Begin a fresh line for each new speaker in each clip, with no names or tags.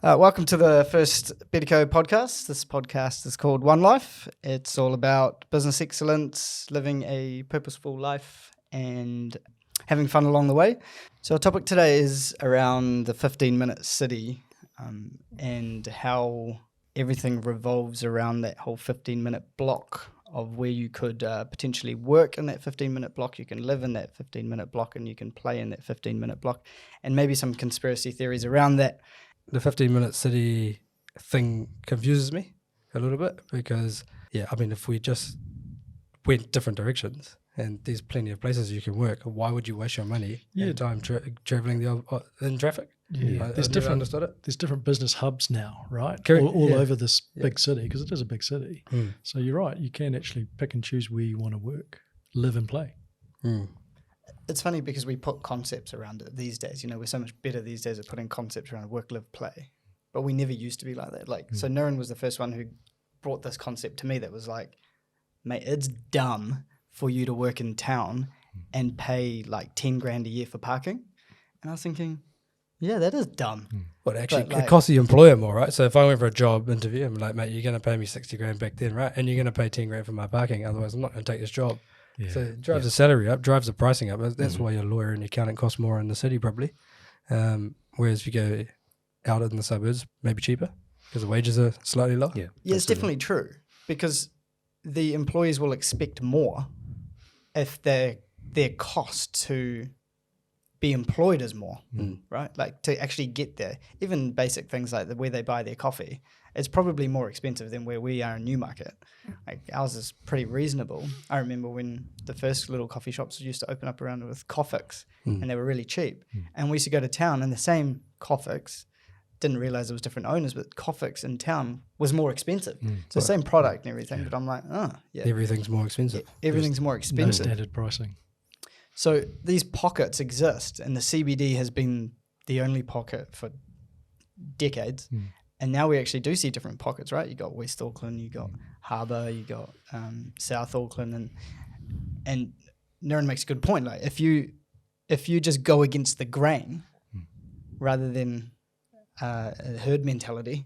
Welcome to the first BetterCo podcast. This podcast is called OneLife. It's all about business excellence, living a purposeful life, and having fun along the way. So our topic today is around the 15-minute city and how everything revolves around that whole 15-minute block of where you could potentially work in that 15-minute block, you can live in that 15-minute block, and you can play in that 15-minute block, and maybe some conspiracy theories around that.
The 15-minute city thing confuses me a little bit because, if we just went different directions and there's plenty of places you can work, why would you waste your money and time traveling in traffic?
Yeah,
I never understood it.
There's different business hubs now, right?
Correct.
All over this big city, because it is a big city. So you're right, you can actually pick and choose where you want to work, live and play.
It's funny because we put concepts around it these days. You know, we're so much better these days at putting concepts around work, live, play. But we never used to be like that. So Niren was the first one who brought this concept to me that was like, mate, it's dumb for you to work in town and pay like 10 grand a year for parking. And I was thinking, yeah, that is dumb.
But actually, it costs the employer more, right? So if I went for a job interview, I'm like, mate, you're going to pay me 60 grand back then, right? And you're going to pay 10 grand for my parking. Otherwise, I'm not going to take this job. Yeah. So it drives the salary up, drives the pricing up. That's why your lawyer and your accountant cost more in the city probably. Whereas if you go out in the suburbs, maybe cheaper because the wages are slightly lower.
Yeah, it's definitely true because the employees will expect more if their cost to be employed is more, right? Like to actually get there. Even basic things like where they buy their coffee, it's probably more expensive than where we are in Newmarket. Like ours is pretty reasonable. I remember when the first little coffee shops used to open up around with Coffix and they were really cheap. And we used to go to town and the same Coffix, didn't realize it was different owners, but Coffix in town was more expensive. So same product and everything, but I'm like,
everything's more expensive.
Everything's more expensive.
No standard pricing.
So these pockets exist, and the CBD has been the only pocket for decades. And now we actually do see different pockets, right? You got West Auckland, you got Harbour, you got South Auckland, and Niren makes a good point. Like if you just go against the grain rather than a herd mentality,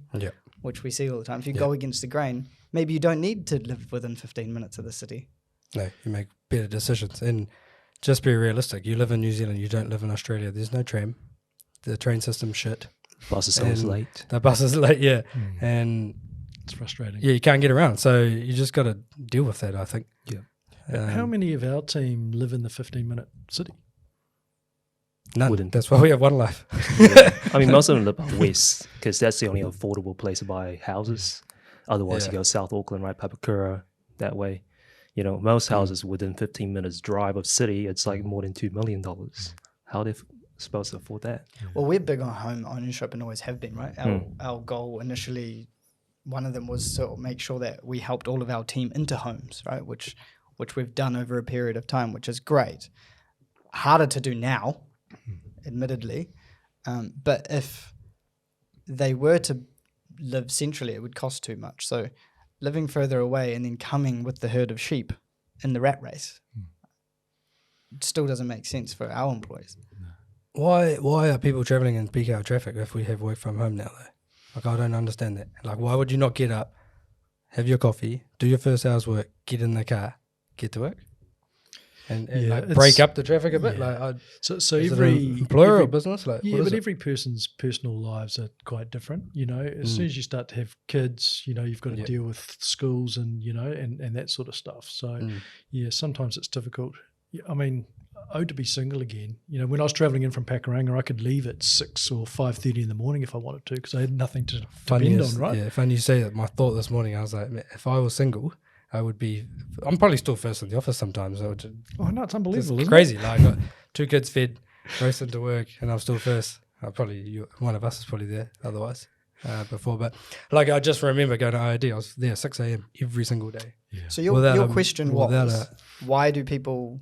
which we see all the time, if you go against the grain, maybe you don't need to live within 15 minutes of the city.
No, you make better decisions. And just be realistic. You live in New Zealand, you don't live in Australia. There's no tram. The train system's shit.
Bus is always late.
The bus is late, and
it's frustrating.
Yeah, you can't get around. So you just got to deal with that, I think.
Yeah. How many of our team live in the 15-minute city?
None.
Wouldn't.
That's why we have OneLife.
I mean, most of them live out west because that's the only affordable place to buy houses. Otherwise, you go South Auckland, right, Papakura, that way. You know, most houses within 15 minutes drive of city, it's like more than $2 million. How are they supposed to afford that?
Well, we're big on home ownership and always have been, right? Our goal initially, one of them was to make sure that we helped all of our team into homes, right? Which we've done over a period of time, which is great. Harder to do now, admittedly. But if they were to live centrally, it would cost too much. So living further away and then coming with the herd of sheep in the rat race still doesn't make sense for our employees.
Why are people travelling in peak hour traffic if we have work from home now though? Like I don't understand that. Like why would you not get up, have your coffee, do your first hour's work, get in the car, get to work? And like break up the traffic a bit. Like
so every
employer or business, like
but every person's personal lives are quite different. You know, as soon as you start to have kids, you know, you've got to deal with schools and you know and that sort of stuff. So sometimes it's difficult. I mean, to be single again. You know, when I was travelling in from Pakuranga, I could leave at 6 or 5:30 in the morning if I wanted to because I had nothing to depend on. Right?
Yeah. Funny you say that. My thought this morning, I was like, if I was single, I would be. I'm probably still first in the office sometimes. No,
it's unbelievable.
It's crazy. Like I got 2 kids fed, racing to work, and I'm still first. One of us is probably there otherwise before. But like I just remember going to IOD. I was there 6 a.m. every single day.
Yeah. So your question was, why do people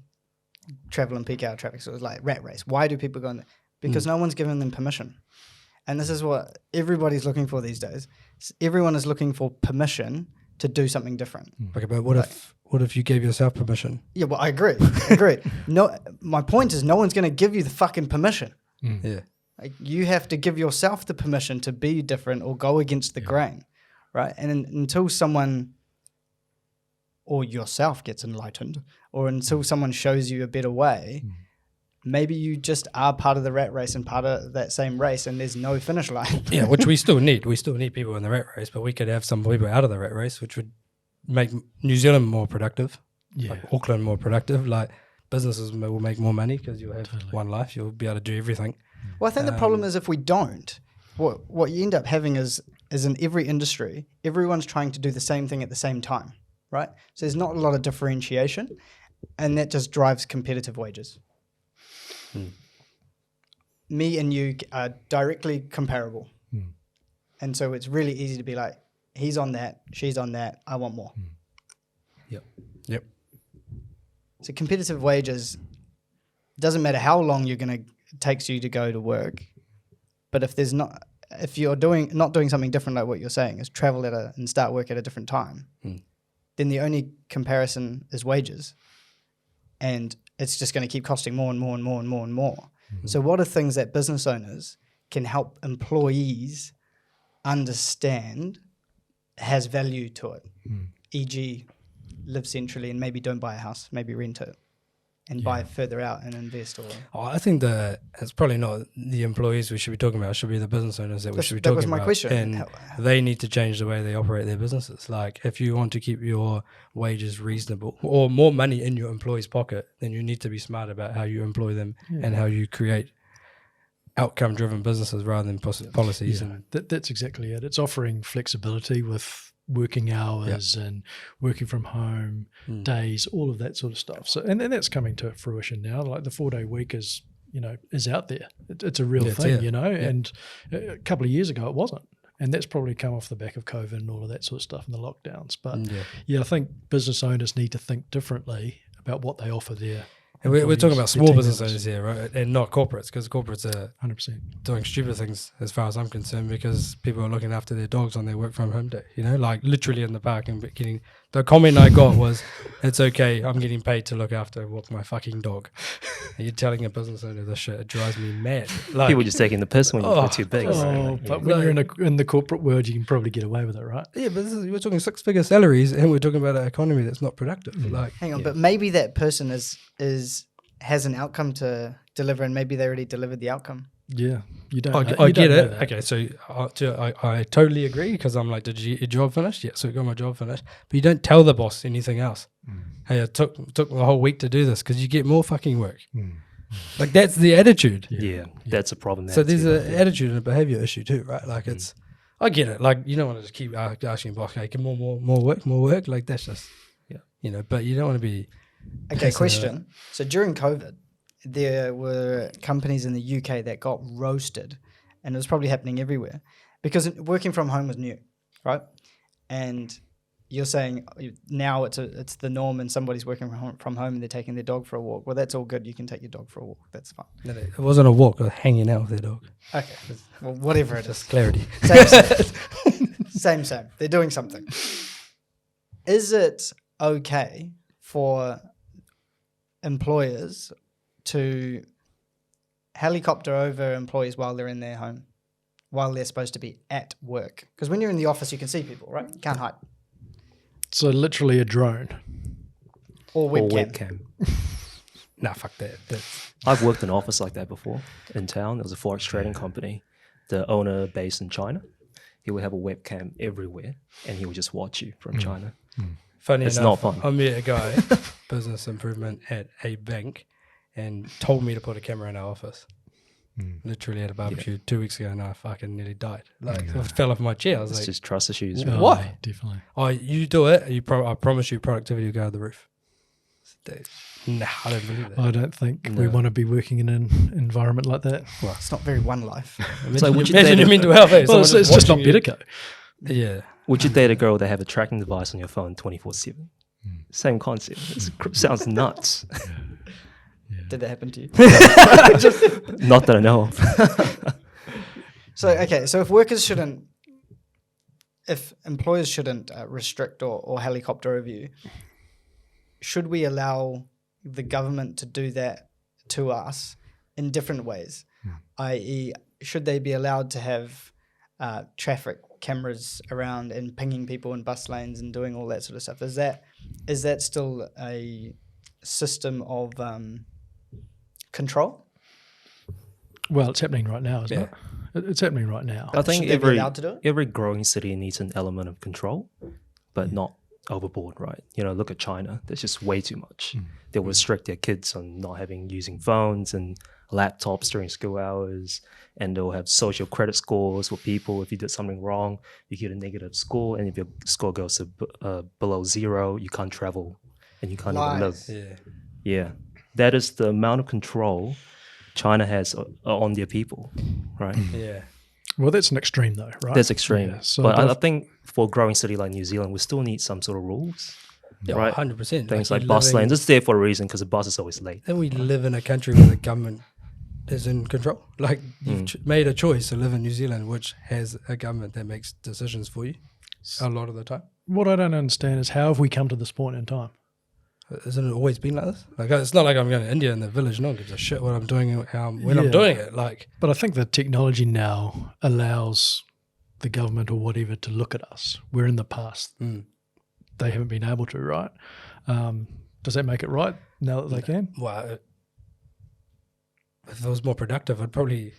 travel in peak hour traffic? So it was like rat race. Why do people go in there? Because no one's given them permission. And this is what everybody's looking for these days. Everyone is looking for permission to do something different.
Okay, but what if you gave yourself permission?
Yeah, well, I agree. No, my point is no one's going to give you the fucking permission.
Yeah.
Like, you have to give yourself the permission to be different or go against the grain, right? And until someone or yourself gets enlightened, or until someone shows you a better way, maybe you just are part of the rat race and part of that same race, and there's no finish line.
Yeah, which we still need. We still need people in the rat race, but we could have some people out of the rat race, which would make New Zealand more productive, like Auckland more productive. Like, businesses will make more money because you'll have one life. You'll be able to do everything.
Well, I think the problem is if we don't, what you end up having is in every industry, everyone's trying to do the same thing at the same time, right? So there's not a lot of differentiation, and that just drives competitive wages. Me and you are directly comparable. And so it's really easy to be like, he's on that, she's on that, I want more.
Yep.
So competitive wages, doesn't matter how long it takes you to go to work, but if you're not doing something different, like what you're saying is travel and start work at a different time, then the only comparison is wages. And it's just going to keep costing more and more and more and more and more. So what are things that business owners can help employees understand has value to it? E.g., live centrally and maybe don't buy a house, maybe rent it and buy further out and invest.
I think that it's probably not the employees we should be talking about. It should be the business owners that we should be talking about. That was my question. And they need to change the way they operate their businesses. Like, if you want to keep your wages reasonable or more money in your employee's pocket, then you need to be smart about how you employ them and how you create outcome-driven businesses rather than policies.
Yeah, that's exactly it. It's offering flexibility with working hours and working from home days, all of that sort of stuff. So, and that's coming to fruition now. Like, the 4-day week is out there. It's a real thing, and a couple of years ago it wasn't. And that's probably come off the back of COVID and all of that sort of stuff and the lockdowns. But I think business owners need to think differently about what they offer there.
And we're talking about small business owners here, right? And not corporates, because corporates are
100%
doing stupid things as far as I'm concerned, because people are looking after their dogs on their work from home day, like literally in the park and getting. The comment I got was, "It's okay, I'm getting paid to look after and walk my fucking dog." And you're telling a business owner this shit, it drives me mad. Like,
people just taking the piss when you're too big.
But when you're in the corporate world, you can probably get away with it, right?
Yeah, but we're talking 6-figure salaries, and we're talking about an economy that's not productive. Like,
hang on, but maybe that person has an outcome to deliver, and maybe they already delivered the outcome.
Yeah, you don't.
I get it. Okay, so I totally agree, because I'm like, did you get your job finished? Yeah, so I got my job finished. But you don't tell the boss anything else. Hey, it took the whole week to do this, because you get more fucking work. Like, that's the attitude.
Yeah, that's a problem.
So there's an attitude and a behavior issue too, right? Like, it's, I get it. Like, you don't want to just keep asking boss, hey, get more work. Like, that's just, but you don't want to be.
Okay, question. So during COVID, there were companies in the UK that got roasted, and it was probably happening everywhere because working from home was new, right? And you're saying now it's the norm, and somebody's working from home and they're taking their dog for a walk. Well, that's all good. You can take your dog for a walk. That's fine.
No, it wasn't a walk. It was hanging out with their dog.
Okay. Well, whatever it is.
Just clarity.
Same. They're doing something. Is it okay for employers to helicopter over employees while they're in their home, while they're supposed to be at work? Because when you're in the office, you can see people, right? You can't hide.
So literally a drone.
Or webcam.
Nah, fuck that.
I've worked in an office like that before in town. There was a forex trading company, the owner based in China. He would have a webcam everywhere, and he would just watch you from China.
Funny
it's
enough,
not fun.
I met a guy, business improvement at a bank, and told me to put a camera in our office. Literally at a barbecue 2 weeks ago, and I fucking nearly died. Like, I fell off my chair. I was
It's
like,
just trust issues.
Why?
Definitely.
Oh, you do it. I promise you, productivity will go to the roof. Nah, I don't believe that.
I don't think we want to be working in an environment like that.
Well, it's not very OneLife.
Imagine your mental health.
Well, it's just not BetterCo.
Yeah.
Would you date a girl that have a tracking device on your phone 24/7? Same concept. It sounds nuts.
Did that happen to you?
Not that I know of.
So if employers shouldn't restrict or helicopter over you, should we allow the government to do that to us in different ways? I.e., should they be allowed to have traffic cameras around and pinging people in bus lanes and doing all that sort of stuff? Is that still a system of control?
Well, it's happening right now, isn't it? It's happening right now.
I think
Should they be allowed to do it?
every growing city needs an element of control, but not overboard, right? Look at China. There's just way too much. They'll restrict their kids on not using phones and laptops during school hours, and they'll have social credit scores for people. If you did something wrong, you get a negative score, and if your score goes to below 0, you can't travel and you can't even live. Yeah, that is the amount of control China has on their people, right?
Yeah.
Well, that's an extreme though, right?
That's extreme.
Yeah, so
but I think for a growing city like New Zealand, we still need some sort of rules.
Yeah,
right?
100%.
Things like bus lanes. It's there for a reason because the bus is always late.
And we live in a country where the government is in control. Like, you've made a choice to live in New Zealand, which has a government that makes decisions for you a lot of the time.
What I don't understand is how have we come to this point in time?
Isn't it always been like this? Like, it's not like I'm going to India in the village. No one gives a shit what I'm doing when I'm doing it. Like,
but I think the technology now allows the government or whatever to look at us. We're in the past. They haven't been able to, right? Does that make it right now that they can?
Well, if it was more productive, I'd probably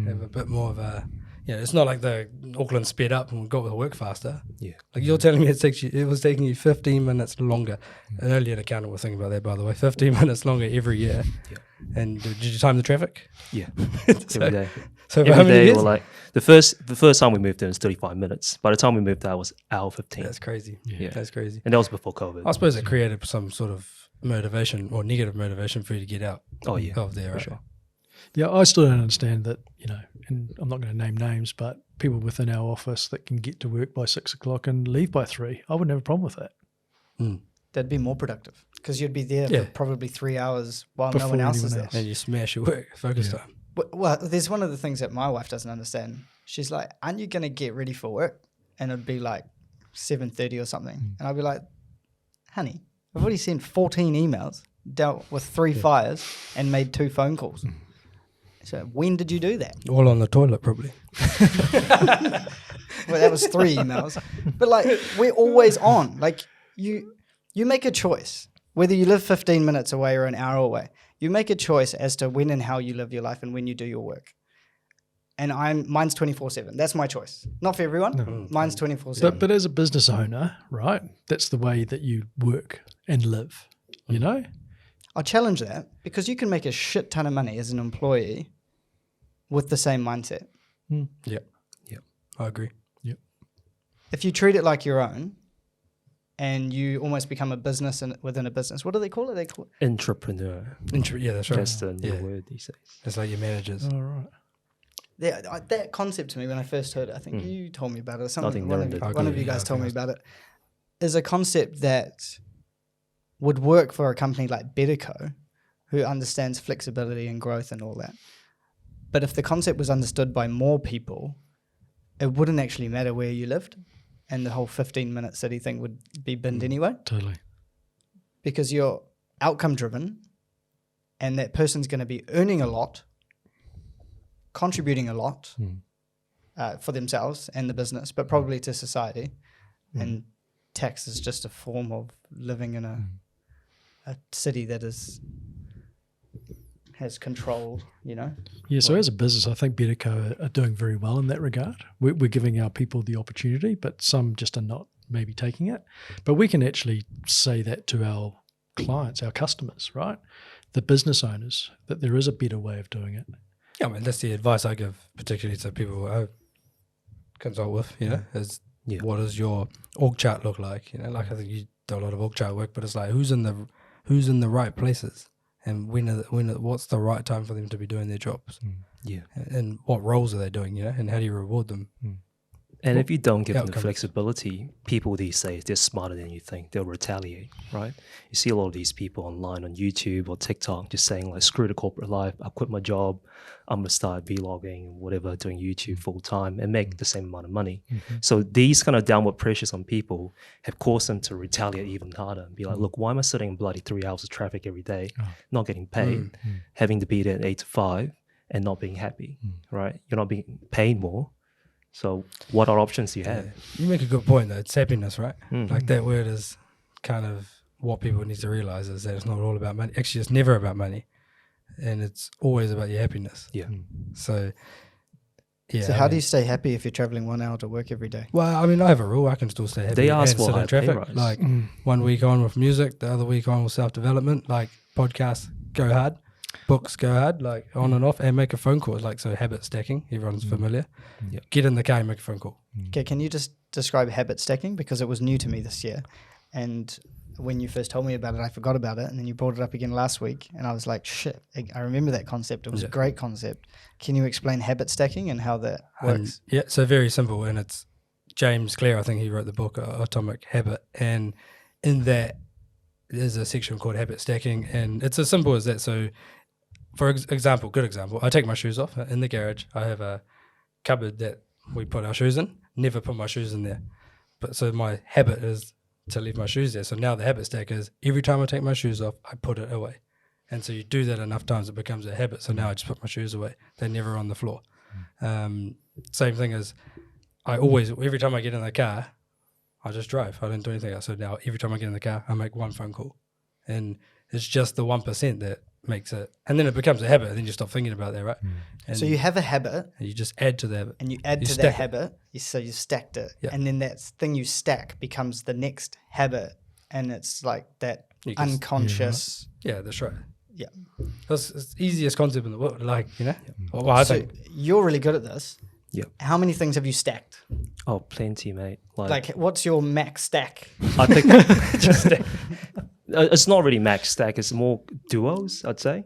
have a bit more of a... it's not like the Auckland sped up and got with work faster. Yeah. Like, you're telling me it was taking you 15 minutes longer. An earlier accountant was thinking about that, by the way. 15 minutes longer every year. Yeah. And did you time the traffic?
Yeah. Every day.
So
every day, we're like, the first time we moved in was 35 minutes. By the time we moved out, it was hour 15.
That's crazy. Yeah. That's crazy.
And that was before COVID.
I suppose it created some sort of motivation or negative motivation for you to get out of there, right?
Sure.
Yeah, I still don't understand that, and I'm not going to name names, but people within our office that can get to work by 6 o'clock and leave by 3, I wouldn't have a problem with that.
That'd be more productive because you'd be there for probably 3 hours while no one else is there.
And you smash your work, focus time.
Well, there's one of the things that my wife doesn't understand. She's like, aren't you going to get ready for work? And it'd be like 7:30 or something. And I'd be like, honey, I've already sent 14 emails, dealt with 3 fires and made 2 phone calls. So when did you do that?
All on the toilet, probably.
Well, that was 3 emails. But like, we're always on. Like, you make a choice, whether you live 15 minutes away or an hour away. You make a choice as to when and how you live your life and when you do your work. And mine's 24/7. That's my choice. Not for everyone. No. Mine's 24/7.
But as a business owner, right, that's the way that you work and live,
I'll challenge that because you can make a shit ton of money as an employee with the same mindset.
Yep. I agree. Yep.
If you treat it like your own and you almost become a business within a business, what do they call it? They call it
entrepreneur.
Yeah, that's right.
That's the new word these days.
It's like your managers.
All right.
That concept to me when I first heard it, I think you told me about it. Or something. One of you guys told me about it. Is a concept that would work for a company like BetterCo, who understands flexibility and growth and all that. But if the concept was understood by more people, it wouldn't actually matter where you lived, and the whole 15-minute city thing would be binned anyway.
Totally.
Because you're outcome driven, and that person's going to be earning a lot, contributing a lot for themselves and the business, but probably to society. And tax is just a form of living in a city that has control,
Yeah, so as a business, I think BetterCo are doing very well in that regard. We're giving our people the opportunity, but some just are not maybe taking it. But we can actually say that to our clients, our customers, right? The business owners, that there is a better way of doing it.
Yeah, I mean, that's the advice I give, particularly to people I consult with, is what does your org chart look like? Like, I think you do a lot of org chart work, but it's like, who's in the right places? And what's the right time for them to be doing their jobs? And what roles are they doing? And how do you reward them?
And if you don't give them the flexibility, people these days, they're smarter than you think. They'll retaliate, right? You see a lot of these people online on YouTube or TikTok just saying like, screw the corporate life. I quit my job. I'm going to start vlogging, whatever, doing YouTube full time and make the same amount of money. So these kind of downward pressures on people have caused them to retaliate even harder and be like, look, why am I sitting in bloody 3 hours of traffic every day, not getting paid, having to be there at 8 to 5? and not being happy, right? You're not being paid more. So what are options do you have?
You make a good point though. It's happiness, right? Like that word is kind of what people need to realize is that it's not all about money. Actually, it's never about money, and it's always about your happiness.
Yeah.
So, yeah.
So how do you stay happy if you're traveling 1 hour to work every day?
Well, I mean, I have a rule. I can still stay happy.
They ask
and
for
sit
high
in
pay
traffic.
rise.
Like 1 week on with music, the other week on with self-development. Like podcasts go hard, books go hard, like on and off, and make a phone call. It's like, so habit stacking, everyone's familiar.
Yep.
Get in the car and make a phone call.
Okay, can you just describe habit stacking? Because it was new to me this year. And when you first told me about it, I forgot about it. And then you brought it up again last week. And I was like, shit, I remember that concept. It was a great concept. Can you explain habit stacking and how that works?
Yeah, so very simple. And it's James Clear, I think he wrote the book Atomic Habit. And in that, there's a section called habit stacking. And it's as simple as that. So, for example, good example, I take my shoes off in the garage. I have a cupboard that we put our shoes in. Never put my shoes in there. But so my habit is to leave my shoes there. So now the habit stack is every time I take my shoes off, I put it away. And so you do that enough times, it becomes a habit. So now I just put my shoes away. They're never on the floor. Same thing as every time I get in the car, I just drive. I don't do anything else. So now every time I get in the car, I make one phone call. And it's just the 1% that makes it. And then it becomes a habit. And then you stop thinking about that, right? And
So you have a habit.
you just add to the habit.
And you add to
stack
that
it.
habit. So you stacked it.
Yeah.
And then that thing you stack becomes the next habit. And it's like that
You can-
unconscious.
Yeah, that's right.
Yeah.
That's it's the easiest concept in the world. Like, you know? Well, I
So
think.
you're really good at this.
Yeah.
How many things have you stacked?
Oh, plenty, mate.
Like, what's your max stack?
I think it's not really max stack. It's more duos, I'd say.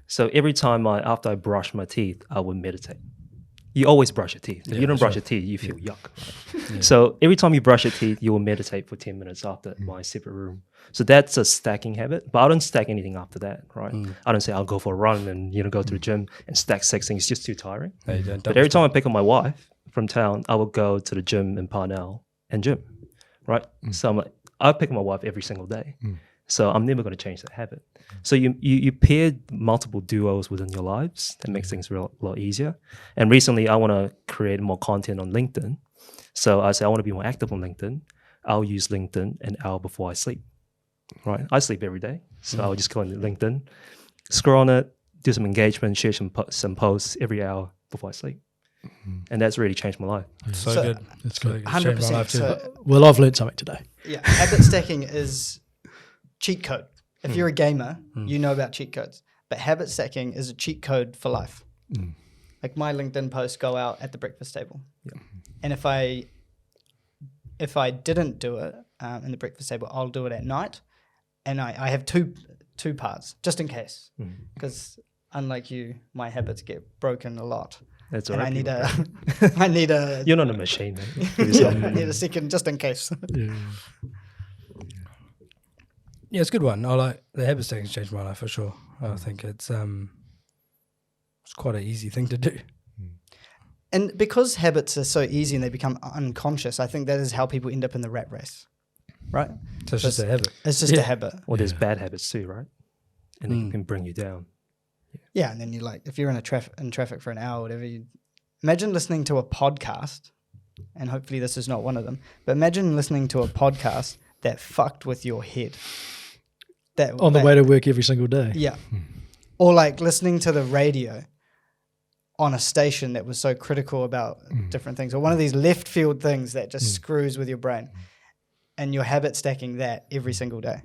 So every time after I brush my teeth, I would meditate. You always brush your teeth. If you don't brush your teeth, you feel yuck. Right? So every time you brush your teeth, you will meditate for 10 minutes after my separate room. So that's a stacking habit. But I don't stack anything after that, right? I don't say I'll go for a run and go to the gym and stack 6 things. It's just too tiring.
No, you don't.
But every time I pick up my wife from town, I will go to the gym in Parnell and gym, right? So I'm like, I pick up my wife every single day. So I'm never going to change that habit. So you pair multiple duos within your lives. That makes things a lot easier. And recently, I want to create more content on LinkedIn. So I say I want to be more active on LinkedIn. I'll use LinkedIn an hour before I sleep, right? I sleep every day. So I'll just go on LinkedIn, scroll on it, do some engagement, share some posts every hour before I sleep. And that's really changed my life.
So
So-
good.
That's
So
good.
good. Changed my
100%.
life too.
So,
Well, I've learned something today.
yeah, habit stacking is cheat code. If you're a gamer, you know about cheat codes. But habit stacking is a cheat code for life. Like my LinkedIn posts go out at the breakfast table. And if I didn't do it in the breakfast table, I'll do it at night. And I have two parts, just in case. Because unlike you, my habits get broken a lot.
That's all
And
right.
I need a
You're not a machine, man.
yeah, I need a second just in case.
Yeah.
Yeah, it's a good one. I like the habit stacking's changed my life for sure. I think it's quite an easy thing to do.
And because habits are so easy and they become unconscious, I think that is how people end up in the rat race, right?
So it's just a habit.
It's just a habit.
Or there's bad habits too, right? And they can bring you down.
Yeah, and then you like if you're in traffic for an hour, or whatever. Imagine listening to a podcast, and hopefully this is not one of them. But imagine listening to a podcast that fucked with your head.
On the way to work every single day.
Yeah. Or like listening to the radio on a station that was so critical about different things, or one of these left field things that just screws with your brain, and you're habit stacking that every single day.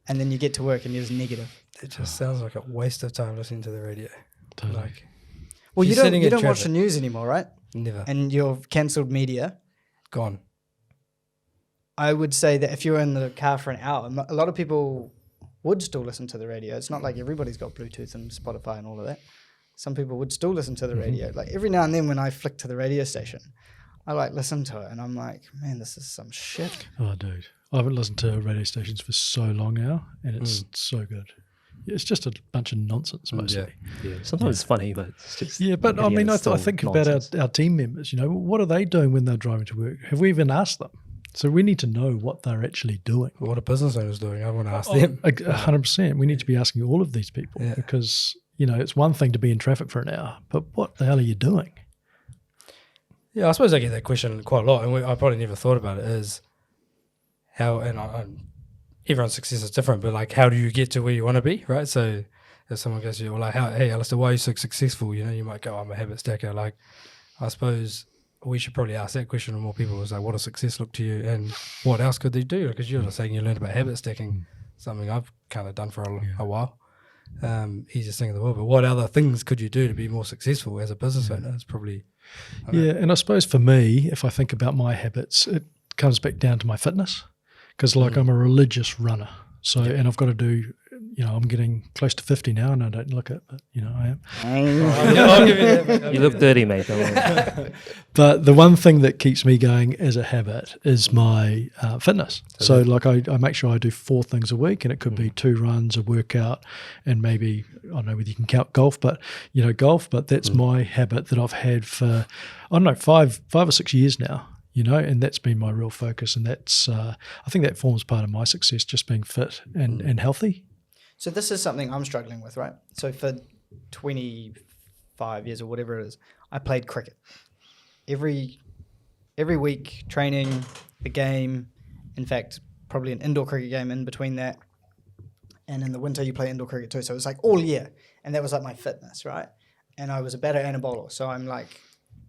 And then you get to work and you're just negative.
It just sounds like a waste of time listening to the radio.
Totally.
Like,
Well, you
You're
don't
sitting
you
in
don't watch the
traffic.
news anymore, right?
never.
And you've cancelled media.
Gone.
I would say that if you're in the car for an hour, a lot of people would still listen to the radio. It's not like everybody's got Bluetooth and Spotify and all of that. Some people would still listen to the radio. Like every now and then when I flick to the radio station, I like listen to it and I'm like, man, this is some shit.
Oh, dude. I haven't listened to radio stations for so long now, and it's so good. It's just a bunch of nonsense, mostly.
Yeah. Sometimes it's funny, but it's just
Yeah, but I
in the
mean,
end,
I
it's still
think
nonsense.
about our team members. You know, what are they doing when they're driving to work? Have we even asked them? So we need to know what they're actually doing.
What a business owner's doing. I want to ask them.
100%. We need to be asking all of these people
Yeah.
because, it's one thing to be in traffic for an hour, but what the hell are you doing?
Yeah, I suppose I get that question quite a lot, and I probably never thought about it, is how, and everyone's success is different, but like, how do you get to where you want to be, right? So if someone goes to you, like, hey, Alistair, why are you so successful? You might go, I'm a habit stacker. Like, I suppose we should probably ask that question to more people. Is like, what does success look to you, and what else could they do? Because you're just saying you learned about habit stacking, something I've kind of done for a while. Easiest thing in the world, but what other things could you do to be more successful as a business owner? It's probably
and I suppose for me, if I think about my habits, it comes back down to my fitness, because like I'm a religious runner, so and I've got to do, I'm getting close to 50 now, and I don't look it, but I am.
I'll give you that.
You look 30, mate. Don't worry.
But the one thing that keeps me going as a habit is my fitness. So like I make sure I do 4 things a week, and it could be 2 runs, a workout, and maybe, I don't know whether you can count golf, but but that's my habit that I've had for, I don't know, 5 or 6 years now, and that's been my real focus. And that's, I think that forms part of my success, just being fit and healthy.
So this is something I'm struggling with, right? So for 25 years or whatever it is, I played cricket. Every week, training, the game, in fact, probably an indoor cricket game in between that. And in the winter, you play indoor cricket too. So it was like all year. And that was like my fitness, right? And I was a batter and a bowler. So I'm like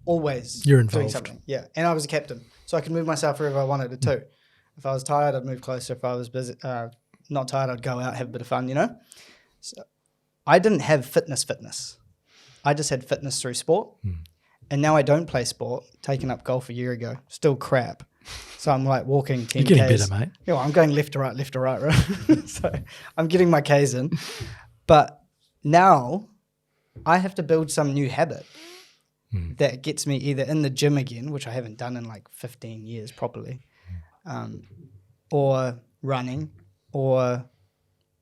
always
You're
doing
involved.
something. Yeah. And I was a captain. So I could move myself wherever I wanted to too. If I was tired, I'd move closer. If I was busy, not tired, I'd go out, have a bit of fun, So I didn't have fitness. I just had fitness through sport. And now I don't play sport. Taken up golf a year ago. Still crap. So I'm like walking 10 Ks.
You're getting better, mate.
Yeah, I'm going left to right, right? So I'm getting my Ks in. But now I have to build some new habit that gets me either in the gym again, which I haven't done in like 15 years properly, or running, or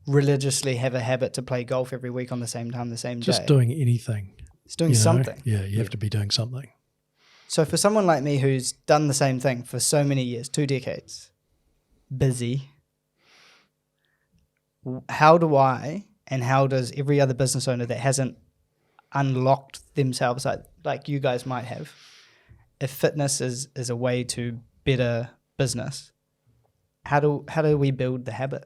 religiously have a habit to play golf every week on the same time, the same day.
Just doing anything.
It's doing something.
Yeah, you have to be doing something.
So for someone like me who's done the same thing for so many years, 2 decades, busy, how do I, and how does every other business owner that hasn't unlocked themselves like you guys might have, if fitness is a way to better business, how do we build the habit?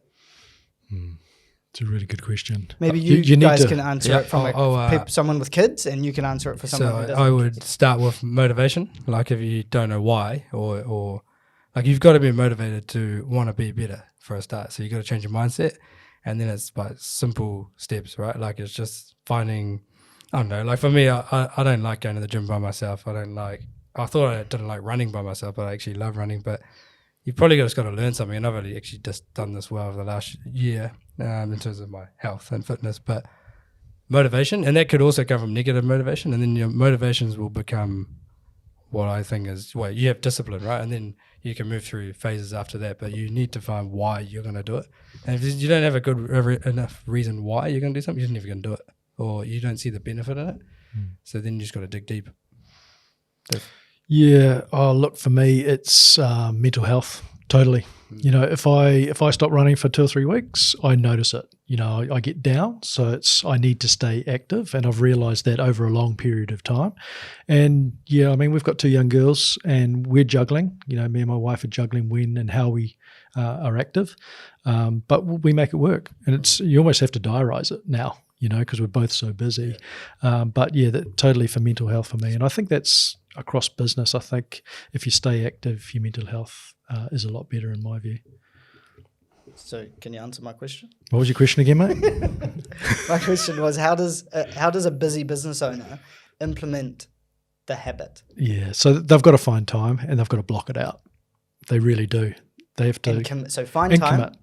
It's a really good question.
Maybe you guys can answer it from someone with kids, and you can answer it for someone who doesn't.
I would start with motivation. Like if you don't know why, or like you've got to be motivated to want to be better for a start. So you got to change your mindset, and then it's by simple steps, right? Like it's just finding, I don't know. Like for me, I don't like going to the gym by myself. I thought I didn't like running by myself, but I actually love running. But you've probably just got to learn something, and I've only actually just done this well over the last year in terms of my health and fitness. But motivation, and that could also come from negative motivation, and then your motivations will become what I think is, well, you have discipline, right? And then you can move through phases after that, but you need to find why you're going to do it. And if you don't have a good enough reason why you're going to do something, you're never going to do it, or you don't see the benefit in it. So then you just got to dig deep.
Yeah. Oh, look, for me, it's mental health. Totally. If I stop running for 2 or 3 weeks, I notice it. I get down. So I need to stay active, and I've realized that over a long period of time. And yeah, I mean, we've got 2 young girls, and we're juggling. Me and my wife are juggling when and how we are active. But we make it work, and you almost have to diarize it now, because we're both so busy. But yeah, that totally for mental health for me. And I think that's across business. I think if you stay active, your mental health is a lot better in my view.
So can you answer my question?
What was your question again, mate?
My question was, how does a busy business owner implement the habit?
Yeah, so they've got to find time, and they've got to block it out. They really do. They have to
find time,
commit.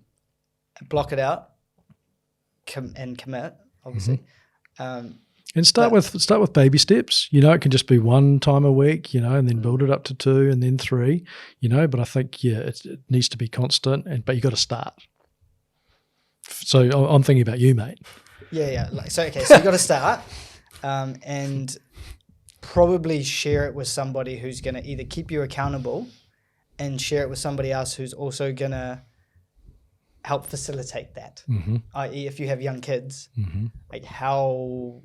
Block it out, and commit, obviously.
And start with baby steps. It can just be 1 time a week, and then build it up to 2 and then 3, But I think, it needs to be constant, but you got to start. So I'm thinking about you, mate.
Yeah. So you got to start, and probably share it with somebody who's going to either keep you accountable, and share it with somebody else who's also going to help facilitate that?
Mm-hmm.
I.e., if you have young kids, like how,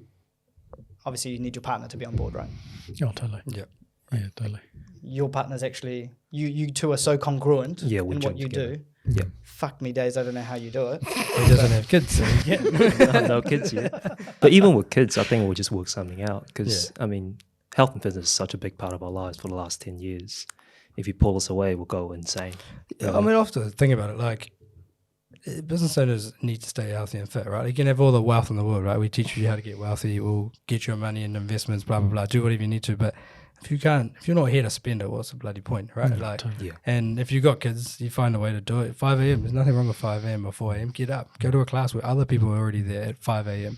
obviously you need your partner to be on board, right?
Oh, totally.
Yeah.
Yeah, totally.
Your partner's actually, you two are so congruent
Yeah, we
in what
join
you
together.
do.
Yeah.
Fuck me days, I don't know how you do it.
He doesn't have kids, so he can.
No kids yet. But even with kids, I think we'll just work something out because, I mean, health and fitness is such a big part of our lives for the last 10 years. If you pull us away, we'll go insane.
I mean, I often think about it like business owners need to stay healthy and fit, right? You can have all the wealth in the world, right? We teach you how to get wealthy. We'll get your money in investments, blah, blah, blah. Do whatever you need to. But if you're not here to spend it, what's the bloody point, right?
Totally.
And if you've got kids, you find a way to do it. 5 a.m., there's nothing wrong with 5 a.m. or 4 a.m. Get up. Go to a class where other people are already there at 5 a.m.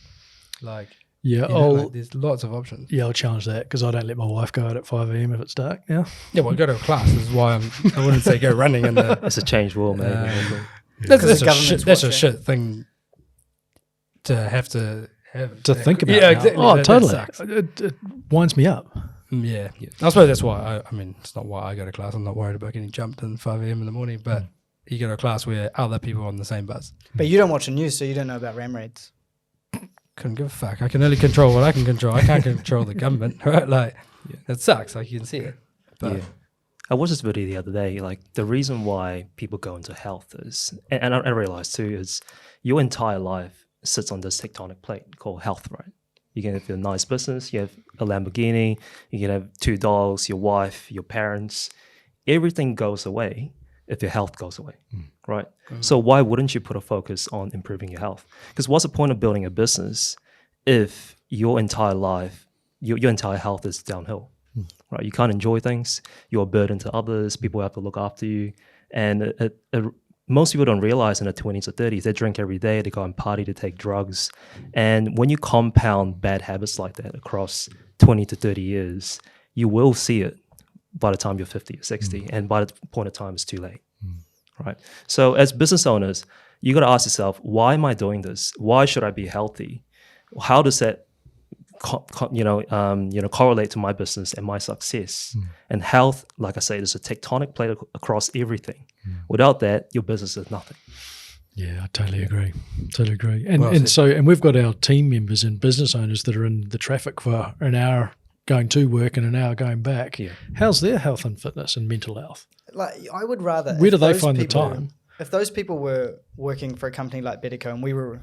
Like,
Yeah,
there's lots of options.
I'll challenge that because I don't let my wife go out at 5 a.m. if it's dark. Yeah.
Yeah, well, go to a class. This is why I wouldn't say go running in the...
It's a changed world, man.
That's
the
a
government's
that's a
watching.
shit thing to have to
Think about.
Yeah,
now.
exactly.
Oh,
That
totally.
sucks.
It winds me up.
Yeah. I suppose that's why I mean, it's not why I go to class. I'm not worried about getting jumped in 5 a.m. in the morning, but you go to a class where other people are on the same bus.
But you don't watch the news, so you don't know about ram raids.
Couldn't give a fuck. I can only control what I can control. I can't control the government, right? Like, it sucks. Like, you can see it. But
Yeah. I watched this video the other day. Like, the reason why people go into health is, and I realized too, is your entire life sits on this tectonic plate called health, right? You can have a nice business, you have a Lamborghini, you can have 2 dogs, your wife, your parents. Everything goes away if your health goes away, right? So why wouldn't you put a focus on improving your health? Because what's the point of building a business if your entire life, your entire health is downhill, right? You can't enjoy things. You're a burden to others. People have to look after you. And most people don't realize in their 20s or 30s, they drink every day, they go and party, to take drugs. And when you compound bad habits like that across 20 to 30 years, you will see it by the time you're 50 or 60. And by the point of time, it's too late, right? So as business owners, you got to ask yourself, why am I doing this? Why should I be healthy? How does that correlate to my business and my success? And health, like I say, is a tectonic plate across everything. Without that, your business is nothing.
Yeah, I totally agree. Totally agree. And
Well
and
said.
so we've got our team members and business owners that are in the traffic for an hour going to work and an hour going back.
Yeah.
How's their health and fitness and mental health?
Like, I would rather.
Where
if
do they
those
find the
people-
time?
If those people were working for a company like BetterCo and we were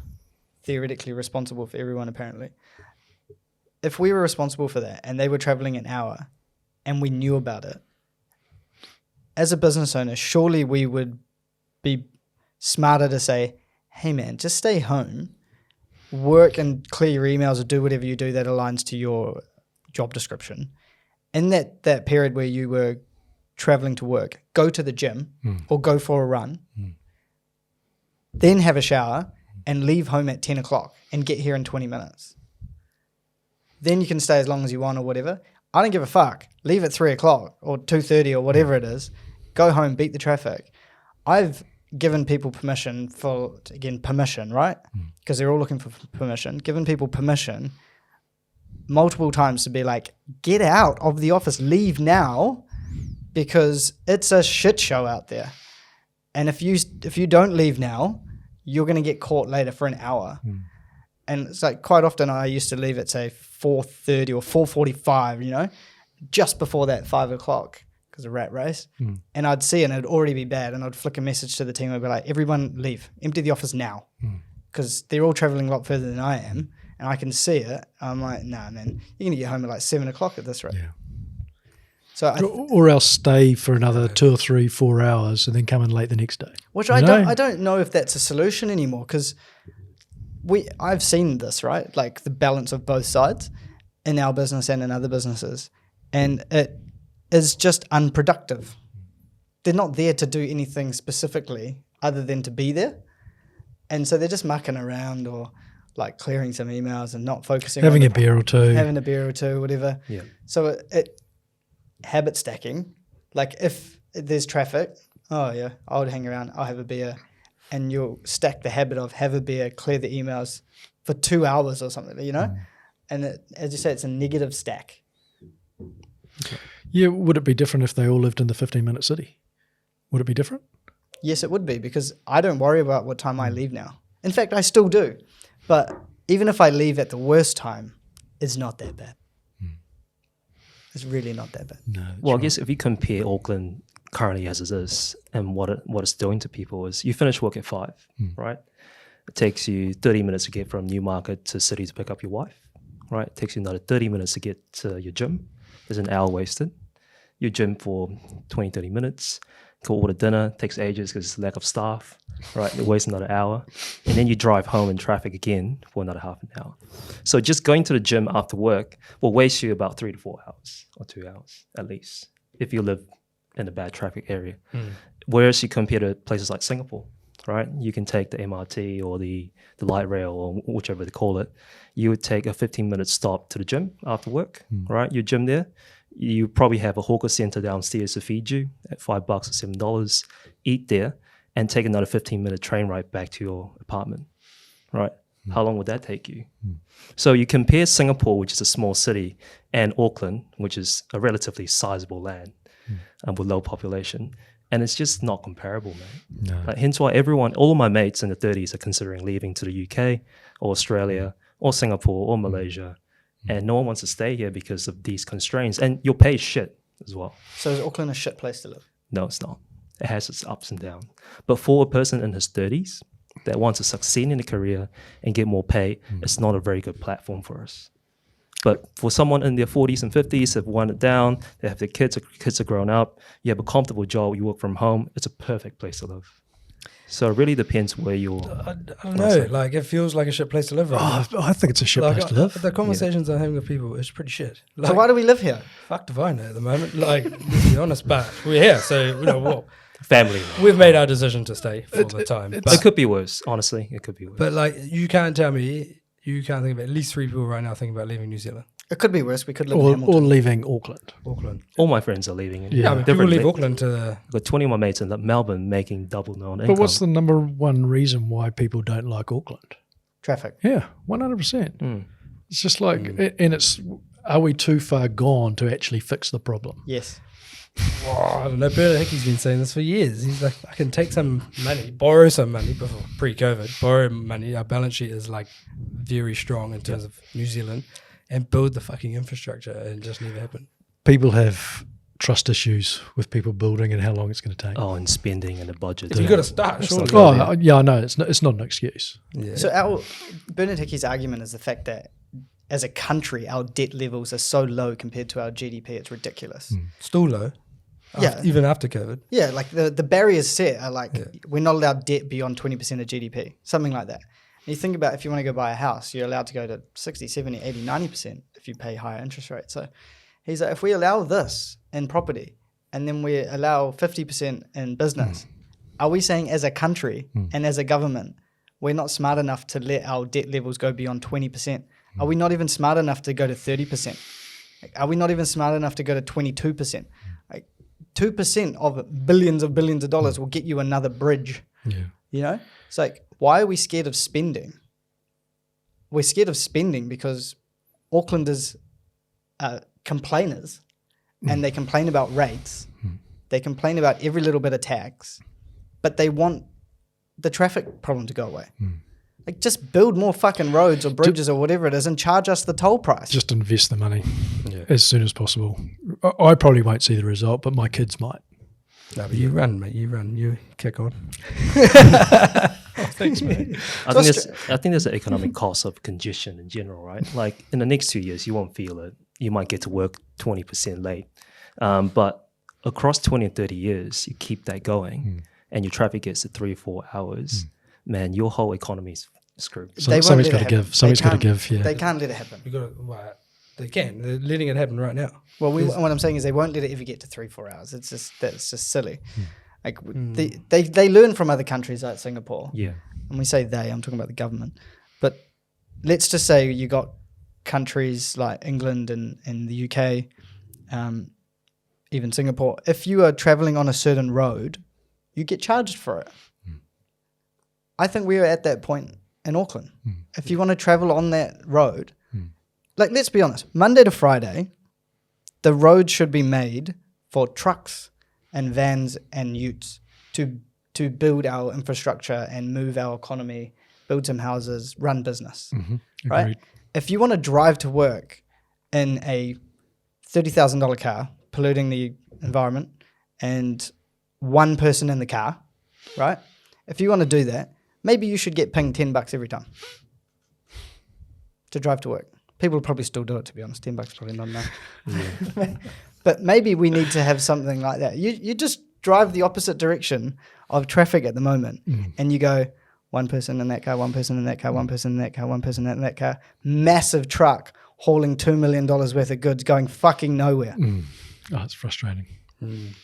theoretically responsible for everyone, apparently, if we were responsible for that and they were traveling an hour and we knew about it, as a business owner, surely we would be smarter to say, hey man, just stay home, work and clear your emails or do whatever you do that aligns to your job description. In that period where you were traveling to work, go to the gym or go for a run, then have a shower and leave home at 10 o'clock and get here in 20 minutes. Then you can stay as long as you want or whatever. I don't give a fuck. Leave at 3 o'clock or 2:30 or whatever it is. Go home, beat the traffic. I've given people permission, right? Because they're all looking for permission. Given people permission multiple times to be like, get out of the office, leave now, because it's a shit show out there. And if you don't leave now, you're going to get caught later for an hour. And it's like quite often I used to leave at say 4:30 or 4:45, just before that 5 o'clock because of rat race. And I'd see it and it'd already be bad. And I'd flick a message to the team. I'd be like, everyone leave, empty the office now. Because they're all traveling a lot further than I am. And I can see it. I'm like, nah, man, you're going to get home at like 7 o'clock at this rate.
Yeah.
So
Or else stay for another 2 or 3, 4 hours and then come in late the next day.
which
You
I
know?
don't know if that's a solution anymore because I've seen this, right? Like the balance of both sides in our business and in other businesses. And it is just unproductive. They're not there to do anything specifically other than to be there. And so they're just mucking around or like clearing some emails and not focusing
Having
on
a beer or two.
having a beer or two, whatever.
Yeah.
So it habit stacking, like if there's traffic, oh yeah, I would hang around, I'll have a beer, and you'll stack the habit of have a beer, clear the emails for 2 hours or something, And as you say, it's a negative stack.
Yeah, would it be different if they all lived in the 15-minute city? Would it be different?
Yes, it would be, because I don't worry about what time I leave now. In fact, I still do. But even if I leave at the worst time, it's not that bad. It's really not that bad.
No, that's
Well, I
right.
guess if you compare Auckland currently as it is and what it's doing to people is you finish work at 5, right? It takes you 30 minutes to get from Newmarket to city to pick up your wife, right? It takes you another 30 minutes to get to your gym. There's an hour wasted. You gym for 20, 30 minutes. Go order dinner. Takes ages because it's lack of staff, right? It wastes another hour. And then you drive home in traffic again for another half an hour. So just going to the gym after work will waste you about 3 to 4 hours or 2 hours at least if you live in a bad traffic area. Whereas you compare to places like Singapore, right? You can take the MRT or the light rail or whichever they call it. You would take a 15-minute stop to the gym after work, right? You gym there. You probably have a hawker center downstairs to feed you at $5 or $7. Eat there and take another 15-minute train ride back to your apartment, right? How long would that take you? So you compare Singapore, which is a small city, and Auckland, which is a relatively sizable land with low population, and it's just not comparable, man.
No.
Like, hence why all of my mates in the 30s are considering leaving to the UK or Australia or Singapore or Malaysia, and no one wants to stay here because of these constraints. And your pay is shit as well.
So is Auckland a shit place to live?
No, it's not. It has its ups and downs. But for a person in his 30s that wants to succeed in a career and get more pay, it's not a very good platform for us. But for someone in their 40s and 50s have wound it down, they have their kids are grown up, you have a comfortable job, you work from home, it's a perfect place to live. So it really depends where you're.
I don't know. Like, it feels like a shit place to live right now.
I think it's a shit
Like,
place to live.
the conversations I'm having with people is pretty shit. Like,
So why do we live here?
fuck if I know at the moment. Like, let's be honest, but we're here, so you know what?
Family.
We've made our decision to stay for the time.
It
But,
could be worse, honestly. It could be worse.
but like, you can't tell me you can't think of at least 3 people right now thinking about leaving New Zealand,
It could be worse. We could live in
Or
Hamilton.
leaving Auckland.
Auckland.
All my friends are leaving.
Yeah.
I mean, people
different
leave
ma-
Auckland to
I've got 20 of my mates in Melbourne making double non-income.
But what's the number one reason why people don't like Auckland?
Traffic.
Yeah, 100%. It's just like, and it's, are we too far gone to actually fix the problem?
Yes.
I don't know. Bernard Hickey's been saying this for years. He's like, I can take some money, borrow some money before pre-COVID, borrow money. Our balance sheet is like very strong in terms of New Zealand, and build the fucking infrastructure, and it just never happened.
People have trust issues with people building and how long it's going to take.
Oh, and spending and the budget.
You got to start,
That's
surely.
not
Oh, yeah, I know. It's not an excuse.
Yeah.
So Bernard Hickey's argument is the fact that as a country, our debt levels are so low compared to our GDP. It's ridiculous.
Still low.
Yeah.
Even after COVID.
Yeah, like the barriers set are like we're not allowed debt beyond 20% of GDP, something like that. And you think about if you want to go buy a house, you're allowed to go to 60, 70, 80, 90% if you pay higher interest rates. So he's like, if we allow this in property and then we allow 50% in business, are we saying as a country and as a government, we're not smart enough to let our debt levels go beyond 20%? Are we not even smart enough to go to 30%? Like, are we not even smart enough to go to 22%? Like 2% of billions of dollars will get you another bridge.
Yeah.
You know? It's like, why are we scared of spending? We're scared of spending because Aucklanders are complainers and they complain about rates. They complain about every little bit of tax, but they want the traffic problem to go away. Like, just build more fucking roads or bridges or whatever it is and charge us the toll price.
Just invest the money as soon as possible. I probably won't see the result, but my kids might.
No, but you run, mate. You run. You kick on.
Thanks, mate.
I think there's an economic cost of congestion in general, right? Like, in the next 2 years, you won't feel it. You might get to work 20% late. But across 20 and 30 years, you keep that going and your traffic gets to 3 or 4 hours, man, your whole economy is screwed.
They won't
Somebody's
let
got
it
to
happen.
give. Somebody's got to
They
give.
can't-
Yeah.
They can't let it happen.
You got to. Well, they can. They're letting it happen right now.
Well, what I'm saying is they won't let it ever get to 3-4 hours. That's just silly. Like they learn from other countries like Singapore.
Yeah.
And we say they, I'm talking about the government. But let's just say you got countries like England and the UK, even Singapore. If you are traveling on a certain road, you get charged for it. I think we are at that point in Auckland. If you want to travel on that road, like, let's be honest, Monday to Friday, the road should be made for trucks and vans and utes to to build our infrastructure and move our economy, build some houses, run business, right?
Agreed.
If you want to drive to work in a $30,000 car, polluting the environment, and one person in the car, right? If you want to do that, maybe you should get pinged $10 every time to drive to work. People will probably still do it, to be honest. $10 is probably not enough. But maybe we need to have something like that. You just drive the opposite direction of traffic at the moment, and you go, one person in that car, one person in that car, one person in that car, one person in that car, massive truck hauling $2 million worth of goods going fucking nowhere.
Oh, it's frustrating.
And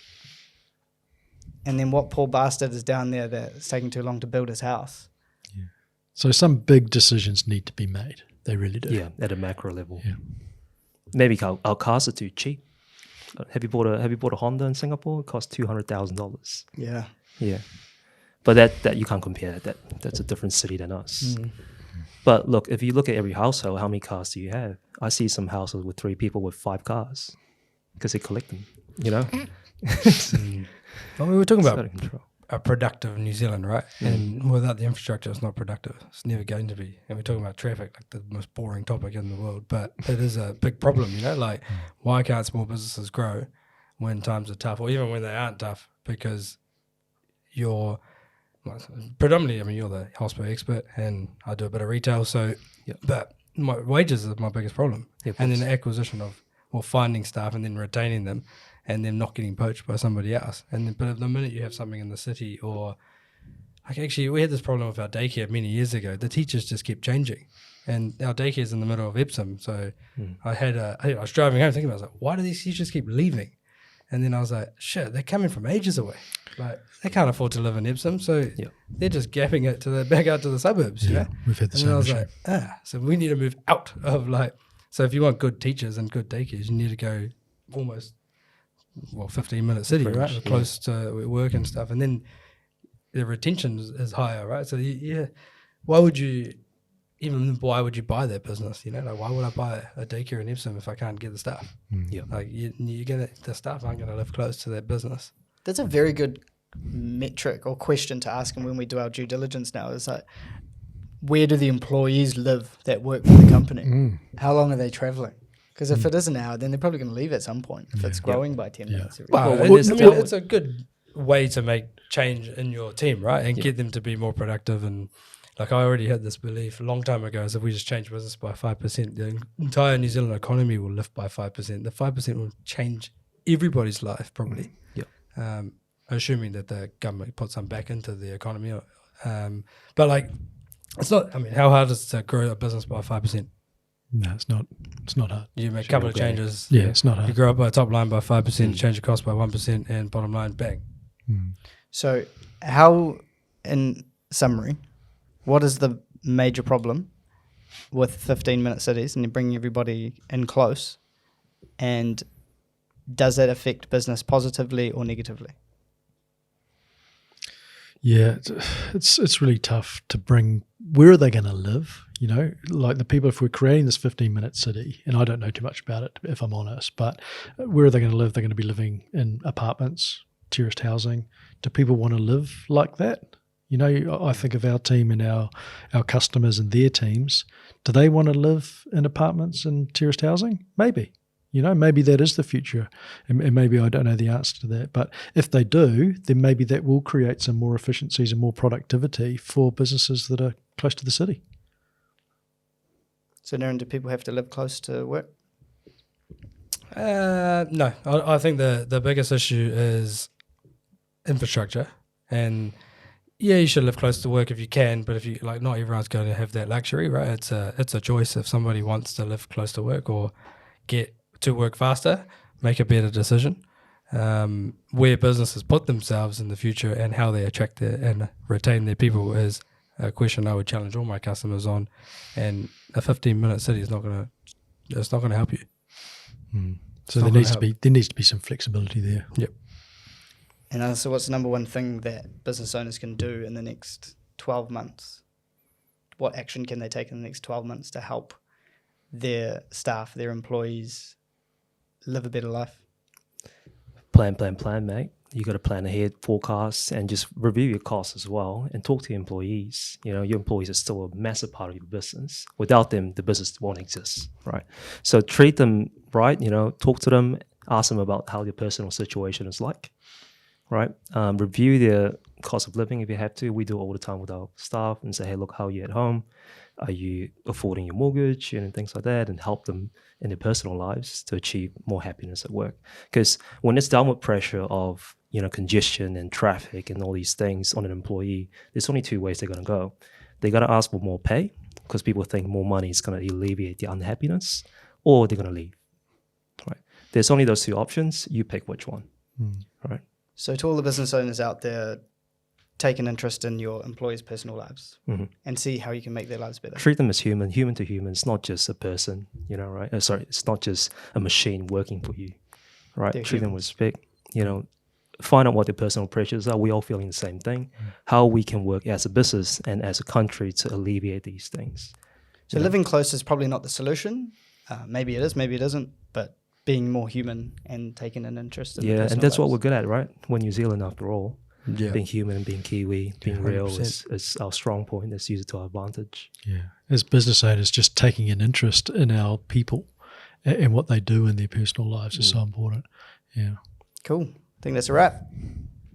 then what poor bastard is down there that's taking too long to build his house?
So some big decisions need to be made. They really do.
Yeah, at a macro level.
Yeah.
Maybe our cars are too cheap. Have you bought a Honda in Singapore? It costs $200,000.
Yeah.
Yeah, but that you can't compare that. That's a different city than us. But look, if you look at every household, how many cars do you have? I see some households with 3 people with 5 cars because they collect them. You know.
Well, we were talking
It's
about
out of control.
a productive New Zealand, right? And without the infrastructure, it's not productive. It's never going to be. And we're talking about traffic, like the most boring topic in the world, but it is a big problem, you know? Like, why can't small businesses grow when times are tough, or even when they aren't tough? Because you're predominantly, I mean, you're the hospo expert, and I do a bit of retail, so, but my wages is my biggest problem.
Yeah,
And then the acquisition of, or finding staff and then retaining them, and them not getting poached by somebody else. And then, but the minute you have something in the city, or like actually we had this problem with our daycare many years ago. The teachers just kept changing, and our daycare is in the middle of Epsom. So I was driving home thinking, I was like, why do these teachers keep leaving? And then I was like, shit, they're coming from ages away. Like they can't afford to live in Epsom, so they're just gapping it to the back out to the suburbs. You know?
We've had the
And
same
then I was
issue.
like, so we need to move out of like. So if you want good teachers and good daycares, you need to go almost 15-minute city,
Pretty
right?
much,
Close to work and stuff, and then the retention is higher, right? So why would you buy that business? You know, like why would I buy a daycare in Epsom if I can't get the staff? Like the staff aren't going to live close to that business.
That's a very good metric or question to ask, and when we do our due diligence now, is like, where do the employees live that work for the company? How long are they traveling? Because if it is an hour, then they're probably going to leave at some point if it's growing by 10 minutes. Every
Well,
day.
it's a good way to make change in your team, right? And get them to be more productive. And like I already had this belief a long time ago, is if we just change business by 5%, the entire New Zealand economy will lift by 5%. The 5% will change everybody's life, probably. Assuming that the government puts some back into the economy. But like, it's not, I mean, how hard is it to grow a business by 5%?
No, it's not. It's not hard.
You make a couple of changes.
Yeah, it's not
You
hard.
grow up by top line by 5%, change the cost by 1%, and bottom line, bang.
So how, in summary, what is the major problem with 15-minute cities and bringing everybody in close? And does that affect business positively or negatively?
Yeah, it's really tough to bring. Where are they going to live? You know, like the people, if we're creating this 15-minute city, and I don't know too much about it, if I'm honest, but where are they going to live? They're going to be living in apartments, terraced housing. Do people want to live like that? You know, I think of our team and our customers and their teams. Do they want to live in apartments and terraced housing? Maybe. You know, maybe that is the future, and maybe I don't know the answer to that. But if they do, then maybe that will create some more efficiencies and more productivity for businesses that are close to the city.
So, Darren, do people have to live close to work?
No, I think the biggest issue is infrastructure, and you should live close to work if you can, but if you like, not everyone's going to have that luxury, right? It's a choice. If somebody wants to live close to work or get to work faster, make a better decision. Where businesses put themselves in the future and how they attract and retain their people is a question I would challenge all my customers on. And a 15-minute city is not going to help you.
So there needs to be some flexibility there.
Yep.
And so what's the number one thing that business owners can do in the next 12 months? What action can they take in the next 12 months to help their staff, their employees live a better life?
Plan, mate. You got to plan ahead, forecast, and just review your costs as well, and talk to your employees. You know, your employees are still a massive part of your business. Without them, the business won't exist, right? So treat them right. You know, talk to them, ask them about how their personal situation is like, right? Review their cost of living if you have to. We do it all the time with our staff and say, hey, look, how are you at home? Are you affording your mortgage and things like that, and help them in their personal lives to achieve more happiness at work? Because when it's downward pressure of, you know, congestion and traffic and all these things on an employee, there's only two ways they're going to go. They're going to ask for more pay because people think more money is going to alleviate their unhappiness, or they're going to leave, right? There's only those two options. You pick which one, right?
So to all the business owners out there, take an interest in your employees' personal lives and see how you can make their lives better.
Treat them as human to human. It's not just a person, you know, right? It's not just a machine working for you, right? Treat them with respect, you know, find out what their personal pressures are. We all feeling the same thing. How we can work as a business and as a country to alleviate these things.
So living close is probably not the solution. Maybe it is, maybe it isn't, but being more human and taking an interest in
and that's what we're good at, right? We're New Zealand after all.
Yeah.
Being human and being Kiwi, being real
100%.
is our strong point. Let's use it to our advantage.
Yeah. As business owners, just taking an interest in our people and what they do in their personal lives is so important. Yeah.
Cool. I think that's a wrap.